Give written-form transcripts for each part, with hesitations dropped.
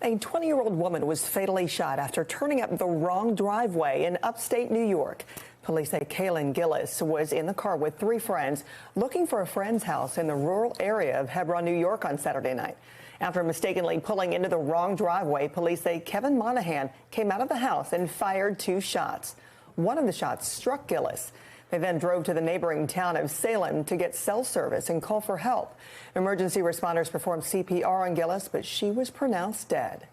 A 20-year-old woman was fatally shot after turning up the wrong driveway in upstate New York. Police say Kaylin Gillis was in the car with 3 friends looking for a friend's house in the rural area of Hebron, New York on Saturday night. After mistakenly pulling into the wrong driveway, police say Kevin Monahan came out of the house and fired 2 shots. One of the shots struck Gillis. They then drove to the neighboring town of Salem to get cell service and call for help. Emergency responders performed CPR on Gillis, but she was pronounced dead.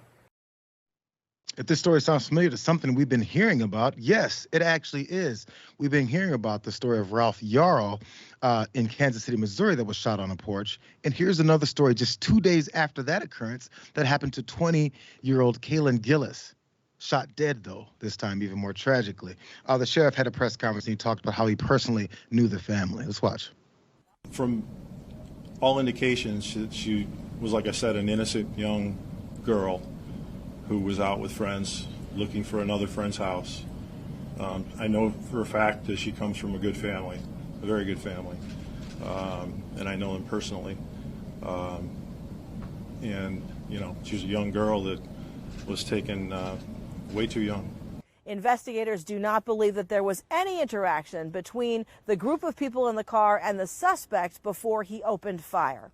If this story sounds familiar to something we've been hearing about, yes, it actually is. We've been hearing about the story of Ralph Yarrow in Kansas City, Missouri, that was shot on a porch. And here's another story just 2 days after that occurrence that happened to 20-year-old Kaylin Gillis. Shot dead, though, this time even more tragically. The sheriff had a press conference and he talked about how he personally knew the family. Let's watch. From all indications, she was, like I said, an innocent young girl who was out with friends looking for another friend's house. I know for a fact that she comes from a good family, a very good family, and I know them personally. And, you know, she was a young girl that was taken way too young. Investigators do not believe that there was any interaction between the group of people in the car and the suspect before he opened fire.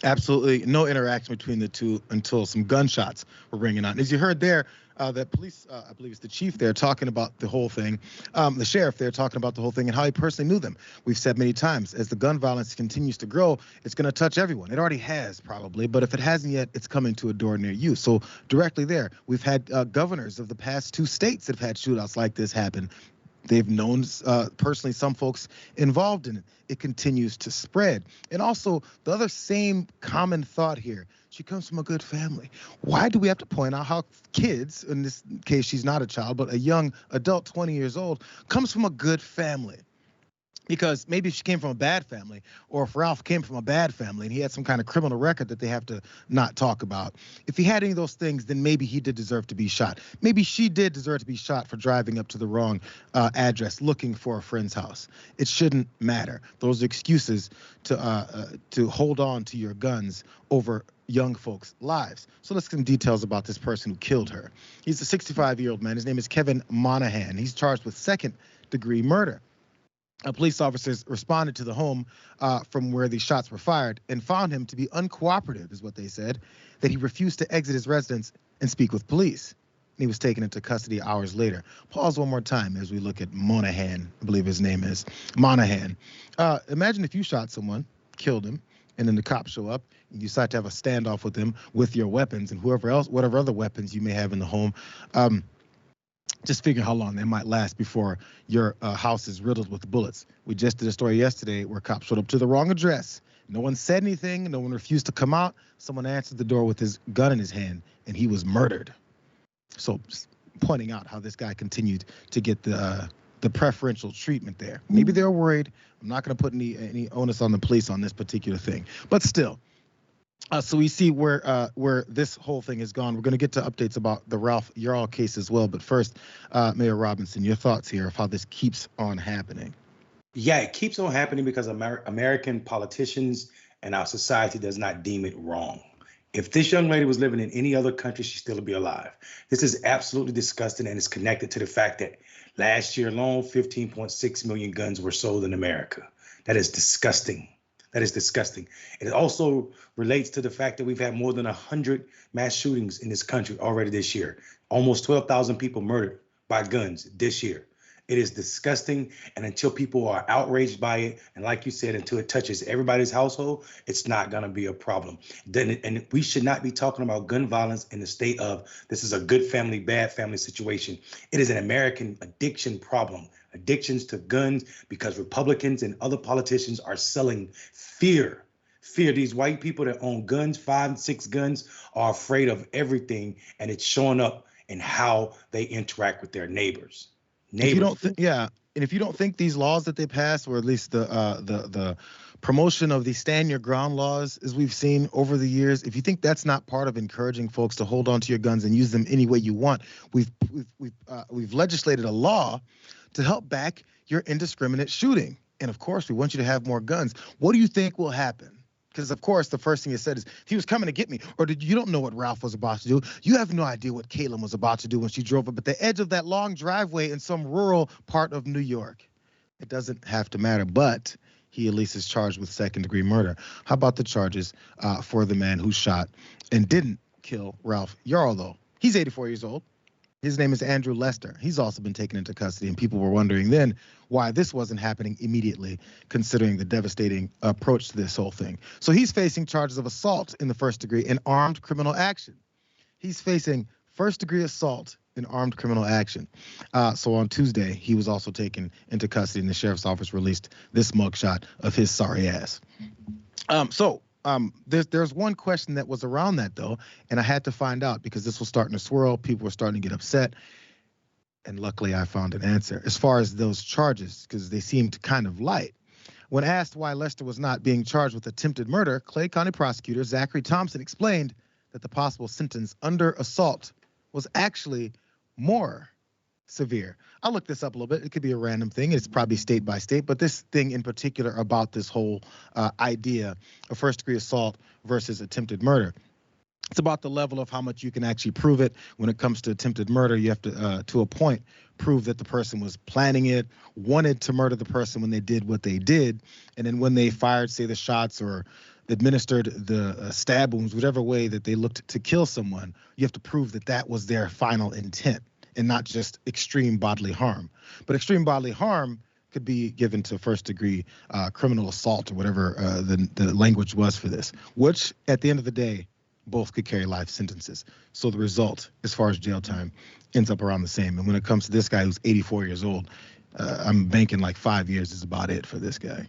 Absolutely no interaction between the two until some gunshots were ringing out. As you heard there, the police, I believe it's the chief there, talking about the whole thing, the sheriff there talking about the whole thing and how he personally knew them. We've said many times, as the gun violence continues to grow, it's going to touch everyone. It already has, probably, but if it hasn't yet, it's coming to a door near you. So directly there, we've had governors of the past 2 states that have had shootouts like this happen. They've known personally some folks involved in it. It continues to spread. And also, the other same common thought here, she comes from a good family. Why do we have to point out how kids, in this case she's not a child, but a young adult, 20 years old, comes from a good family? Because maybe if she came from a bad family, or if Ralph came from a bad family and he had some kind of criminal record that they have to not talk about. If he had any of those things, then maybe he did deserve to be shot. Maybe she did deserve to be shot for driving up to the wrong address, looking for a friend's house. It shouldn't matter. Those are excuses to hold on to your guns over young folks' lives. So let's get some details about this person who killed her. He's a 65-year-old man. His name is Kevin Monahan. He's charged with second-degree murder. Police officers responded to the home from where the shots were fired and found him to be uncooperative, is what they said, that he refused to exit his residence and speak with police. He was taken into custody hours later. Pause one more time as we look at Monahan, I believe his name is, Monahan. Imagine if you shot someone, killed him, and then the cops show up and you decide to have a standoff with them with your weapons and whatever other weapons you may have in the home. Just figure how long they might last before your house is riddled with bullets. We just did a story yesterday where cops showed up to the wrong address. No one said anything. No one refused to come out. Someone answered the door with his gun in his hand, and he was murdered. So just pointing out how this guy continued to get the preferential treatment there. Maybe they're worried. I'm not going to put any onus on the police on this particular thing. But still. So we see where this whole thing has gone. We're going to get to updates about the Ralph Yarrow case as well. But first, Mayor Robinson, your thoughts here of how this keeps on happening. Yeah, it keeps on happening because American politicians and our society does not deem it wrong. If this young lady was living in any other country, she'd still be alive. This is absolutely disgusting, and it's connected to the fact that last year alone, 15.6 million guns were sold in America. That is disgusting. That is disgusting. It also relates to the fact that we've had more than 100 mass shootings in this country already this year. Almost 12,000 people murdered by guns this year. It is disgusting. And until people are outraged by it, and like you said, until it touches everybody's household, it's not going to be a problem. And we should not be talking about gun violence in the state of this is a good family, bad family situation. It is an American addiction problem. Addictions to guns, because Republicans and other politicians are selling fear. These white people that own guns, 5 and 6 guns, are afraid of everything, and it's showing up in how they interact with their neighbors. If you don't and if you don't think these laws that they passed, or at least the promotion of the stand your ground laws, as we've seen over the years, if you think that's not part of encouraging folks to hold on to your guns and use them any way you want, we've legislated a law to help back your indiscriminate shooting. And of course, we want you to have more guns. What do you think will happen Because, of course, the first thing he said is, he was coming to get me. Or you don't know what Ralph was about to do. You have no idea what Kaylin was about to do when she drove up at the edge of that long driveway in some rural part of New York. It doesn't have to matter, but he at least is charged with second-degree murder. How about the charges for the man who shot and didn't kill Ralph Yarl, though? He's 84 years old. His name is Andrew Lester. He's also been taken into custody, and people were wondering then why this wasn't happening immediately, considering the devastating approach to this whole thing. So he's facing charges of assault in the first degree and armed criminal action. He's facing first-degree assault in armed criminal action. So on Tuesday, he was also taken into custody, and the sheriff's office released this mugshot of his sorry ass. There's one question that was around that, though, and I had to find out because this was starting to swirl. People were starting to get upset, and luckily I found an answer as far as those charges, because they seemed kind of light. When asked why Lester was not being charged with attempted murder, Clay County prosecutor Zachary Thompson explained that the possible sentence under assault was actually more severe. I'll look this up a little bit. It could be a random thing. It's probably state by state, but this thing in particular about this whole idea of first-degree assault versus attempted murder. It's about the level of how much you can actually prove it. When it comes to attempted murder, you have to a point, prove that the person was planning it, wanted to murder the person when they did what they did, and then when they fired, say, the shots or administered the stab wounds, whatever way that they looked to kill someone, you have to prove that that was their final intent and not just extreme bodily harm. But extreme bodily harm could be given to first-degree criminal assault or whatever the language was for this, which at the end of the day, both could carry life sentences. So the result, as far as jail time, ends up around the same. And when it comes to this guy who's 84 years old, I'm banking like 5 years is about it for this guy.